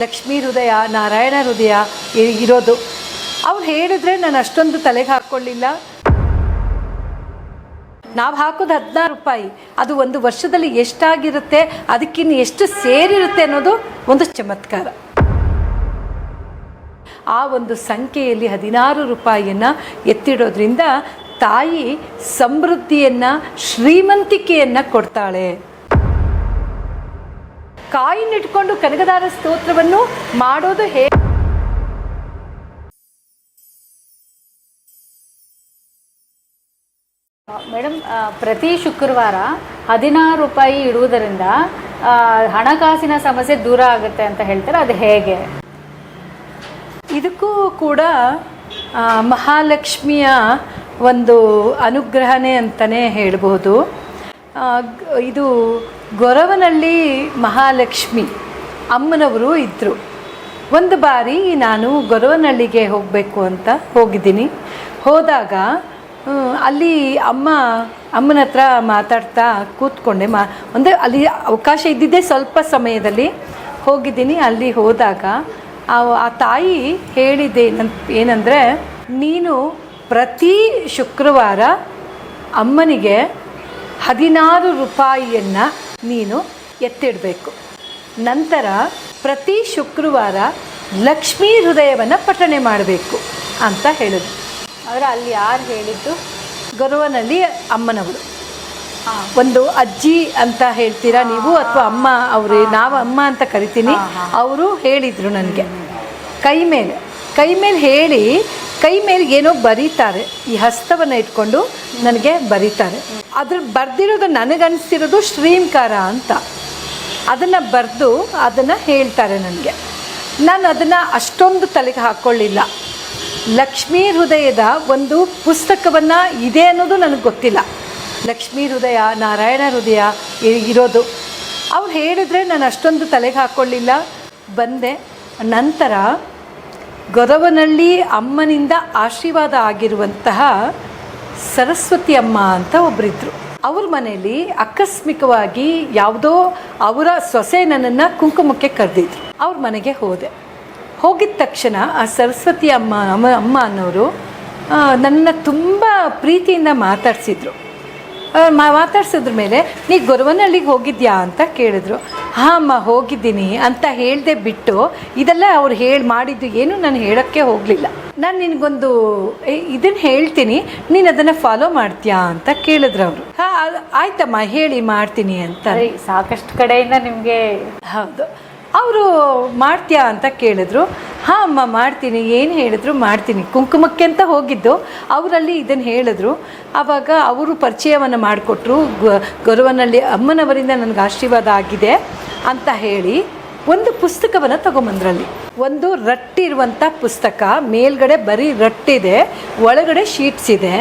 ಲಕ್ಷ್ಮೀ ಹೃದಯ, ನಾರಾಯಣ ಹೃದಯ ಇರೋದು. ಅವ್ರು ಹೇಳಿದ್ರೆ ನಾನು ಅಷ್ಟೊಂದು ತಲೆಗೆ ಹಾಕ್ಕೊಳ್ಳಿಲ್ಲ. ನಾವು ಹಾಕೋದು 16 ರೂಪಾಯಿ, ಅದು ಒಂದು ವರ್ಷದಲ್ಲಿ ಎಷ್ಟಾಗಿರುತ್ತೆ, ಅದಕ್ಕಿನ್ನು ಎಷ್ಟು ಸೇರಿರುತ್ತೆ ಅನ್ನೋದು ಒಂದು ಚಮತ್ಕಾರ. ಆ ಒಂದು ಸಂಖ್ಯೆಯಲ್ಲಿ 16 ರೂಪಾಯಿಯನ್ನು ಎತ್ತಿಡೋದ್ರಿಂದ ತಾಯಿ ಸಮೃದ್ಧಿಯನ್ನು, ಶ್ರೀಮಂತಿಕೆಯನ್ನು ಕೊಡ್ತಾಳೆ. ಕಾಯಿನ್ ಇಟ್ಕೊಂಡು ಕನಕದಾರ ಸ್ತೋತ್ರವನ್ನು ಮಾಡೋದು ಹೇಗೆ? ಮೇಡಮ್, ಪ್ರತಿ ಶುಕ್ರವಾರ 16 ರೂಪಾಯಿ ಇಡುವುದರಿಂದ ಹಣಕಾಸಿನ ಸಮಸ್ಯೆ ದೂರ ಆಗುತ್ತೆ ಅಂತ ಹೇಳ್ತಾರೆ, ಅದು ಹೇಗೆ? ಇದಕ್ಕೂ ಕೂಡ ಮಹಾಲಕ್ಷ್ಮಿಯ ಒಂದು ಅನುಗ್ರಹನೇ ಅಂತಲೇ ಹೇಳ್ಬೋದು. ಇದು ಗೊರವನಹಳ್ಳಿ ಮಹಾಲಕ್ಷ್ಮಿ ಅಮ್ಮನವರು ಇದ್ದರು. ಒಂದು ಬಾರಿ ನಾನು ಗೊರವನಹಳ್ಳಿಗೆ ಹೋಗಬೇಕು ಅಂತ ಹೋಗಿದ್ದೀನಿ. ಹೋದಾಗ ಅಲ್ಲಿ ಅಮ್ಮನ ಹತ್ರ ಮಾತಾಡ್ತಾ ಕೂತ್ಕೊಂಡೆ. ಅಂದರೆ ಅಲ್ಲಿ ಅವಕಾಶ ಇದ್ದಿದ್ದೇ ಸ್ವಲ್ಪ ಸಮಯದಲ್ಲಿ ಹೋಗಿದ್ದೀನಿ. ಅಲ್ಲಿ ಹೋದಾಗ ಆ ತಾಯಿ ಹೇಳಿದ್ದೆ ಏನಂದರೆ, ನೀನು ಪ್ರತಿ ಶುಕ್ರವಾರ ಅಮ್ಮನಿಗೆ 16 ರೂಪಾಯಿಯನ್ನು ನೀನು ಎತ್ತಿಡಬೇಕು. ನಂತರ ಪ್ರತಿ ಶುಕ್ರವಾರ ಲಕ್ಷ್ಮೀ ಹೃದಯವನ್ನು ಪಠಣೆ ಮಾಡಬೇಕು ಅಂತ ಹೇಳಿದ್ರು. ಆದರೆ ಅಲ್ಲಿ ಯಾರು ಹೇಳಿದ್ದು? ಗೊರವನಹಳ್ಳಿ ಅಮ್ಮನವರು. ಒಂದು ಅಜ್ಜಿ ಅಂತ ಹೇಳ್ತೀರಾ ನೀವು, ಅಥವಾ ಅಮ್ಮ, ಅವರು ನಾವು ಅಮ್ಮ ಅಂತ ಕರಿತೀನಿ. ಅವರು ಹೇಳಿದರು ನನಗೆ ಕೈ ಮೇಲೆ ಹೇಳಿ, ಕೈ ಮೇಲೆ ಏನೋ ಬರೀತಾರೆ, ಈ ಹಸ್ತವನ್ನು ಇಟ್ಕೊಂಡು ನನಗೆ ಬರೀತಾರೆ. ಅದ್ರ ಬರೆದಿರೋದು ನನಗನ್ನಿಸ್ತಿರೋದು ಶ್ರೀಂಕಾರ ಅಂತ. ಅದನ್ನು ಬರೆದು ಅದನ್ನು ಹೇಳ್ತಾರೆ ನನಗೆ. ನಾನು ಅದನ್ನು ಅಷ್ಟೊಂದು ತಲೆಗೆ ಹಾಕ್ಕೊಳ್ಳಿಲ್ಲ. ಲಕ್ಷ್ಮೀ ಹೃದಯದ ಒಂದು ಪುಸ್ತಕವನ್ನು ಇದೆ ಅನ್ನೋದು ನನಗೆ ಗೊತ್ತಿಲ್ಲ. ಲಕ್ಷ್ಮೀ ಹೃದಯ, ನಾರಾಯಣ ಹೃದಯ ಇರೋದು. ಅವ್ರು ಹೇಳಿದ್ರೆ ನಾನು ಅಷ್ಟೊಂದು ತಲೆಗೆ ಹಾಕ್ಕೊಳ್ಳಿಲ್ಲ. ಬಂದೆ. ನಂತರ ಗೊರವನಹಳ್ಳಿ ಅಮ್ಮನಿಂದ ಆಶೀರ್ವಾದ ಆಗಿರುವಂತಹ ಸರಸ್ವತಿ ಅಮ್ಮ ಅಂತ ಒಬ್ಬರಿದ್ದರು. ಅವ್ರ ಮನೆಯಲ್ಲಿ ಆಕಸ್ಮಿಕವಾಗಿ ಯಾವುದೋ ಅವರ ಸೊಸೆ ನನ್ನನ್ನು ಕುಂಕುಮಕ್ಕೆ ಕರೆದಿದ್ರು. ಅವ್ರ ಮನೆಗೆ ಹೋದೆ. ಹೋಗಿದ ತಕ್ಷಣ ಆ ಸರಸ್ವತಿ ಅಮ್ಮ ಅನ್ನೋರು ನನ್ನನ್ನು ತುಂಬ ಪ್ರೀತಿಯಿಂದ ಮಾತಾಡಿಸಿದ್ರು. ಮಾತಾಡ್ಸಿದ್ರ ಮೇಲೆ, ನೀ ಗೊರವನಹಳ್ಳಿಗೆ ಹೋಗಿದ್ಯಾ ಅಂತ ಕೇಳಿದ್ರು. ಹಾಂ ಅಮ್ಮ ಹೋಗಿದ್ದೀನಿ ಅಂತ ಹೇಳ್ದೆ ಬಿಟ್ಟು, ಇದೆಲ್ಲ ಅವ್ರು ಮಾಡಿದ್ದು ಏನು ನಾನು ಹೇಳೋಕ್ಕೆ ಹೋಗಲಿಲ್ಲ. ನಾನು ನಿನಗೊಂದು ಇದನ್ನು ಹೇಳ್ತೀನಿ, ನೀನು ಅದನ್ನು ಫಾಲೋ ಮಾಡ್ತೀಯಾ ಅಂತ ಕೇಳಿದ್ರು ಅವರು. ಹಾಂ ಆಯ್ತಮ್ಮ ಹೇಳಿ, ಮಾಡ್ತೀನಿ ಅಂತ. ಸಾಕಷ್ಟು ಕಡೆಯಿಂದ ನಿಮಗೆ. ಹೌದು. ಅವರು ಮಾಡ್ತೀಯಾ ಅಂತ ಕೇಳಿದ್ರು. ಹಾಂ ಅಮ್ಮ ಮಾಡ್ತೀನಿ. ಏನು ಹೇಳಿದ್ರು? ಮಾಡ್ತೀನಿ. ಕುಂಕುಮಕ್ಕೆ ಅಂತ ಹೋಗಿದ್ದು, ಅವರಲ್ಲಿ ಇದನ್ನು ಹೇಳಿದ್ರು. ಆವಾಗ ಅವರು ಪರಿಚಯವನ್ನು ಮಾಡಿಕೊಟ್ರು. ಗೊರವನಹಳ್ಳಿ ಅಮ್ಮನವರಿಂದ ನನಗೆ ಆಶೀರ್ವಾದ ಆಗಿದೆ ಅಂತ ಹೇಳಿ ಒಂದು ಪುಸ್ತಕವನ್ನು ತಗೊಂಬಂದ್ರಲ್ಲಿ. ಒಂದು ರಟ್ಟಿರುವಂಥ ಪುಸ್ತಕ, ಮೇಲ್ಗಡೆ ಬರೀ ರಟ್ಟಿದೆ, ಒಳಗಡೆ ಶೀಟ್ಸ್ ಇದೆ,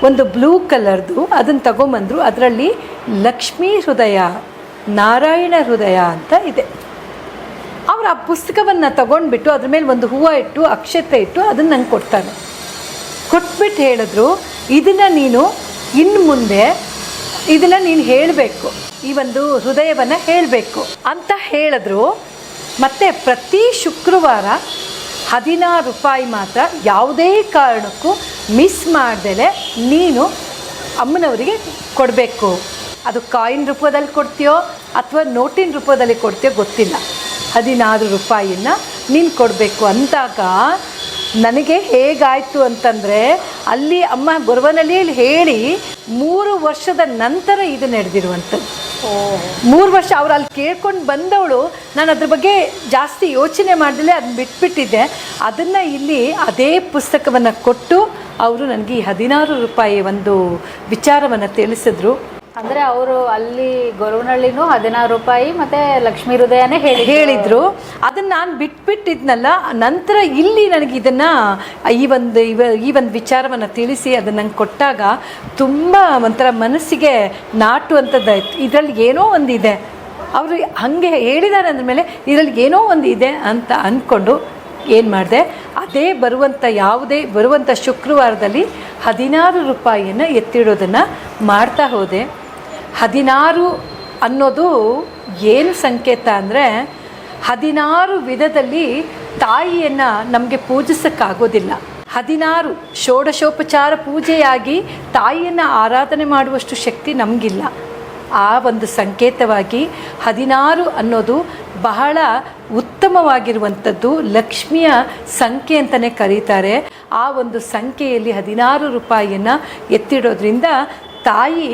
ಒಂದು ಬ್ಲೂ ಕಲರ್ದು. ಅದನ್ನು ತಗೊಂಬಂದರು. ಅದರಲ್ಲಿ ಲಕ್ಷ್ಮೀ ಹೃದಯ, ನಾರಾಯಣ ಹೃದಯ ಅಂತ ಇದೆ. ಅವರು ಆ ಪುಸ್ತಕವನ್ನು ತಗೊಂಡ್ಬಿಟ್ಟು ಅದ್ರ ಮೇಲೆ ಒಂದು ಹೂವು ಇಟ್ಟು, ಅಕ್ಷತೆ ಇಟ್ಟು ಅದನ್ನು ನಂಗೆ ಕೊಡ್ತಾರೆ. ಕೊಟ್ಬಿಟ್ಟು ಹೇಳಿದ್ರು, ಇದನ್ನು ನೀನು ಇನ್ನು ಮುಂದೆ ಇದನ್ನು ನೀನು ಹೇಳಬೇಕು, ಈ ಒಂದು ಹೃದಯವನ್ನು ಹೇಳಬೇಕು ಅಂತ ಹೇಳಿದ್ರು. ಮತ್ತು ಪ್ರತಿ ಶುಕ್ರವಾರ 16 ರೂಪಾಯಿ ಮಾತ್ರ ಯಾವುದೇ ಕಾರಣಕ್ಕೂ ಮಿಸ್ ಮಾಡ್ದೇ ನೀನು ಅಮ್ಮನವರಿಗೆ ಕೊಡಬೇಕು. ಅದು ಕಾಯಿನ್ ರೂಪದಲ್ಲಿ ಕೊಡ್ತೀಯೋ ಅಥವಾ ನೋಟಿನ ರೂಪದಲ್ಲಿ ಕೊಡ್ತೀಯೋ ಗೊತ್ತಿಲ್ಲ. 16 ರೂಪಾಯಿಯನ್ನು ನೀನು ಕೊಡಬೇಕು ಅಂದಾಗ ನನಗೆ ಹೇಗಾಯಿತು ಅಂತಂದರೆ, ಅಲ್ಲಿ ಅಮ್ಮ ಗೊರವನಹಳ್ಳಿಯಲ್ಲಿ ಹೇಳಿ 3 ವರ್ಷದ ನಂತರ ಇದು ನಡೆದಿರುವಂಥದ್ದು. 3 ವರ್ಷ ಅವ್ರು ಅಲ್ಲಿ ಕೇಳ್ಕೊಂಡು ಬಂದವಳು. ನಾನು ಅದ್ರ ಬಗ್ಗೆ ಜಾಸ್ತಿ ಯೋಚನೆ ಮಾಡಲೇ ಅದನ್ನ ಬಿಟ್ಬಿಟ್ಟಿದ್ದೆ. ಅದನ್ನು ಇಲ್ಲಿ ಅದೇ ಪುಸ್ತಕವನ್ನು ಕೊಟ್ಟು ಅವರು ನನಗೆ ಈ 16 ರೂಪಾಯಿ ಒಂದು ವಿಚಾರವನ್ನು ತಿಳಿಸಿದ್ರು. ಅಂದರೆ ಅವರು ಅಲ್ಲಿ ಗೊರವನಹಳ್ಳಿನೂ 16 ರೂಪಾಯಿ ಮತ್ತು ಲಕ್ಷ್ಮೀ ಹೃದಯನೇ ಹೇಳಿದರು. ಅದನ್ನು ನಾನು ಬಿಟ್ಬಿಟ್ಟಿದ್ನಲ್ಲ. ನಂತರ ಇಲ್ಲಿ ನನಗೆ ಇದನ್ನು ಈ ಒಂದು ವಿಚಾರವನ್ನು ತಿಳಿಸಿ ಅದನ್ನು ನಂಗೆ ಕೊಟ್ಟಾಗ ತುಂಬ ಒಂಥರ ಮನಸ್ಸಿಗೆ ನಾಟುವಂಥದ್ದಾಯಿತು. ಇದರಲ್ಲಿ ಏನೋ ಒಂದಿದೆ, ಅವರು ಹಾಗೆ ಹೇಳಿದ್ದಾರೆ ಅಂದಮೇಲೆ ಇದರಲ್ಲಿ ಏನೋ ಒಂದು ಇದೆ ಅಂತ ಅಂದ್ಕೊಂಡು ಏನು ಮಾಡಿದೆ, ಅದೇ ಬರುವಂಥ ಶುಕ್ರವಾರದಲ್ಲಿ 16 ರೂಪಾಯಿಯನ್ನು ಎತ್ತಿಡೋದನ್ನು ಮಾಡ್ತಾ ಹೋದೆ. 16 ಅನ್ನೋದು ಏನು ಸಂಕೇತ ಅಂದರೆ, 16 ವಿಧದಲ್ಲಿ ತಾಯಿಯನ್ನು ನಮಗೆ ಪೂಜಿಸೋಕ್ಕಾಗೋದಿಲ್ಲ. 16 ಷೋಡಶೋಪಚಾರ ಪೂಜೆಯಾಗಿ ತಾಯಿಯನ್ನು ಆರಾಧನೆ ಮಾಡುವಷ್ಟು ಶಕ್ತಿ ನಮಗಿಲ್ಲ. ಆ ಒಂದು ಸಂಕೇತವಾಗಿ 16 ಅನ್ನೋದು ಬಹಳ ಉತ್ತಮವಾಗಿರುವಂಥದ್ದು, ಲಕ್ಷ್ಮಿಯ ಸಂಖ್ಯೆ ಅಂತಲೇ ಕರೀತಾರೆ. ಆ ಒಂದು ಸಂಖ್ಯೆಯಲ್ಲಿ 16 ರೂಪಾಯಿಯನ್ನು ಎತ್ತಿಡೋದ್ರಿಂದ ತಾಯಿ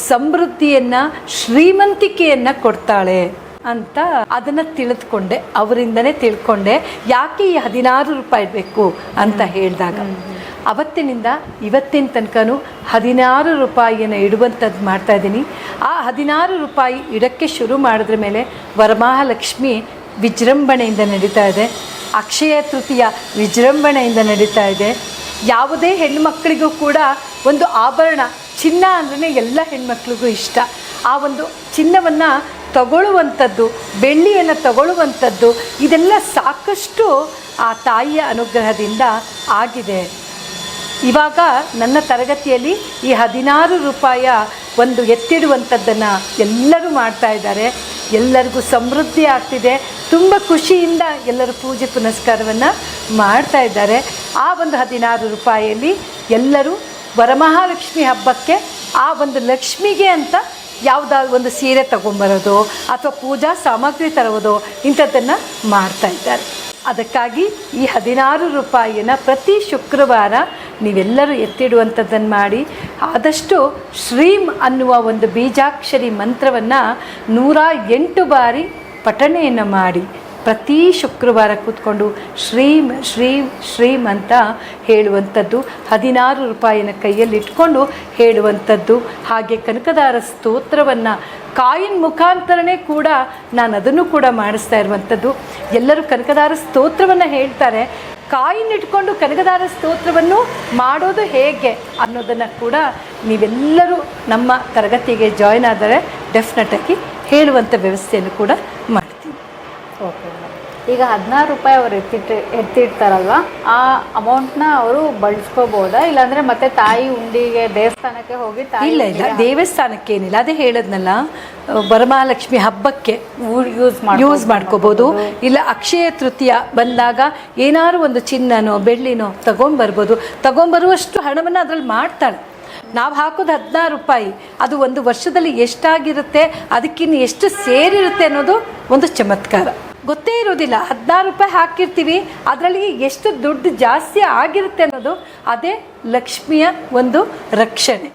ಸಮೃದ್ಧಿಯನ್ನು, ಶ್ರೀಮಂತಿಕೆಯನ್ನು ಕೊಡ್ತಾಳೆ ಅಂತ ಅದನ್ನು ತಿಳಿದುಕೊಂಡೆ, ಅವರಿಂದನೇ ತಿಳ್ಕೊಂಡೆ ಯಾಕೆ ಈ 16 ರೂಪಾಯಿ ಬೇಕು ಅಂತ ಹೇಳಿದಾಗ. ಅವತ್ತಿನಿಂದ ಇವತ್ತಿನ ತನಕನೂ 16 ರೂಪಾಯಿಯನ್ನು ಇಡುವಂಥದ್ದು ಮಾಡ್ತಾಯಿದ್ದೀನಿ. ಆ 16 ರೂಪಾಯಿ ಇಡೋಕ್ಕೆ ಶುರು ಮಾಡಿದ್ರ ಮೇಲೆ ವರಮಹಾಲಕ್ಷ್ಮಿ ವಿಜೃಂಭಣೆಯಿಂದ ನಡೀತಾ ಇದೆ, ಅಕ್ಷಯ ತೃತೀಯ ವಿಜೃಂಭಣೆಯಿಂದ ನಡೀತಾ ಇದೆ. ಯಾವುದೇ ಹೆಣ್ಣುಮಕ್ಕಳಿಗೂ ಕೂಡ ಒಂದು ಆಭರಣ, ಚಿನ್ನ ಅಂದ್ರೆ ಎಲ್ಲ ಹೆಣ್ಮಕ್ಳಿಗೂ ಇಷ್ಟ. ಆ ಒಂದು ಚಿನ್ನವನ್ನು ತಗೊಳ್ಳುವಂಥದ್ದು, ಬೆಳ್ಳಿಯನ್ನು ತಗೊಳ್ಳುವಂಥದ್ದು, ಇದೆಲ್ಲ ಸಾಕಷ್ಟು ಆ ತಾಯಿಯ ಅನುಗ್ರಹದಿಂದ ಆಗಿದೆ. ಇವಾಗ ನನ್ನ ತರಗತಿಯಲ್ಲಿ ಈ 16 ರೂಪಾಯಿಯ ಒಂದು ಎತ್ತಿಡುವಂಥದ್ದನ್ನು ಎಲ್ಲರೂ ಮಾಡ್ತಾ ಇದ್ದಾರೆ. ಎಲ್ಲರಿಗೂ ಸಮೃದ್ಧಿ ಆಗ್ತಿದೆ, ತುಂಬ ಖುಷಿಯಿಂದ ಎಲ್ಲರೂ ಪೂಜೆ ಪುನಸ್ಕಾರವನ್ನು ಮಾಡ್ತಾ ಇದ್ದಾರೆ. ಆ ಒಂದು 16 ರೂಪಾಯಿಯಲ್ಲಿ ಎಲ್ಲರೂ ವರಮಹಾಲಕ್ಷ್ಮಿ ಹಬ್ಬಕ್ಕೆ ಆ ಒಂದು ಲಕ್ಷ್ಮಿಗೆ ಅಂತ ಯಾವುದಾದ್ರು ಒಂದು ಸೀರೆ ತಗೊಂಬರೋದು ಅಥವಾ ಪೂಜಾ ಸಾಮಗ್ರಿ ತರುವುದು ಇಂಥದ್ದನ್ನು ಮಾಡ್ತಾ ಇದ್ದಾರೆ. ಅದಕ್ಕಾಗಿ ಈ 16 ರೂಪಾಯಿಯನ್ನು ಪ್ರತಿ ಶುಕ್ರವಾರ ನೀವೆಲ್ಲರೂ ಎತ್ತಿಡುವಂಥದ್ದನ್ನು ಮಾಡಿ, ಆದಷ್ಟು ಶ್ರೀಂ ಅನ್ನುವ ಒಂದು ಬೀಜಾಕ್ಷರಿ ಮಂತ್ರವನ್ನು 108 ಬಾರಿ ಪಠಣೆಯನ್ನು ಮಾಡಿ ಪ್ರತಿ ಶುಕ್ರವಾರ ಕೂತ್ಕೊಂಡು ಶ್ರೀಂ ಶ್ರೀಂ ಶ್ರೀಂ ಅಂತ ಹೇಳುವಂಥದ್ದು, 16 ರೂಪಾಯಿನ ಕೈಯಲ್ಲಿ ಇಟ್ಕೊಂಡು ಹೇಳುವಂಥದ್ದು. ಹಾಗೆ ಕನಕದಾರ ಸ್ತೋತ್ರವನ್ನು ಕಾಯಿನ್ ಮುಖಾಂತರನೇ ಕೂಡ ನಾನು ಅದನ್ನು ಕೂಡ ಮಾಡಿಸ್ತಾ ಇರುವಂಥದ್ದು. ಎಲ್ಲರೂ ಕನಕದಾರ ಸ್ತೋತ್ರವನ್ನು ಹೇಳ್ತಾರೆ, ಕಾಯಿನ್ ಇಟ್ಕೊಂಡು ಕನಕದಾರ ಸ್ತೋತ್ರವನ್ನು ಮಾಡೋದು ಹೇಗೆ ಅನ್ನೋದನ್ನು ಕೂಡ ನೀವೆಲ್ಲರೂ ನಮ್ಮ ತರಗತಿಗೆ ಜಾಯ್ನ್ ಆದರೆ ಡೆಫಿನೆಟಾಗಿ ಹೇಳುವಂಥ ವ್ಯವಸ್ಥೆಯನ್ನು ಕೂಡ ಮಾಡ್ತೀನಿ. ಓಕೆ. ಈಗ 16 ರೂಪಾಯಿ ಅವರು ಎತ್ತಿಡ್ತಾರಲ್ವ, ಆ ಅಮೌಂಟ್ನ ಅವರು ಬಳಸ್ಕೋಬೋದಾ, ಇಲ್ಲಾಂದರೆ ಮತ್ತೆ ತಾಯಿ ಉಂಡಿಗೆ ದೇವಸ್ಥಾನಕ್ಕೆ ಹೋಗಿ ಇಲ್ಲ ದೇವಸ್ಥಾನಕ್ಕೇನಿಲ್ಲ, ಅದೇ ಹೇಳದ್ನಲ್ಲ, ವರಮಹಾಲಕ್ಷ್ಮಿ ಹಬ್ಬಕ್ಕೆ ಯೂಸ್ ಮಾಡ್ಕೋಬೋದು. ಇಲ್ಲ ಅಕ್ಷಯ ತೃತೀಯ ಬಂದಾಗ ಏನಾದ್ರು ಒಂದು ಚಿನ್ನನೋ ಬೆಳ್ಳಿನೋ ತಗೊಂಬರುವಷ್ಟು ಹಣವನ್ನು ಅದರಲ್ಲಿ ಮಾಡ್ತಾಳೆ. ನಾವು ಹಾಕೋದು 16 ರೂಪಾಯಿ, ಅದು ಒಂದು ವರ್ಷದಲ್ಲಿ ಎಷ್ಟಾಗಿರುತ್ತೆ, ಅದಕ್ಕಿನ್ನು ಎಷ್ಟು ಸೇರಿರುತ್ತೆ ಅನ್ನೋದು ಒಂದು ಚಮತ್ಕಾರ. ಗೊತ್ತೇ ಇರೋದಿಲ್ಲ. 16 ರೂಪಾಯಿ ಹಾಕಿರ್ತೀವಿ, ಅದರಲ್ಲಿ ಎಷ್ಟು ದುಡ್ಡು ಜಾಸ್ತಿ ಆಗಿರುತ್ತೆ ಅನ್ನೋದು ಅದೇ ಲಕ್ಷ್ಮಿಯ ಒಂದು ರಕ್ಷಣೆ.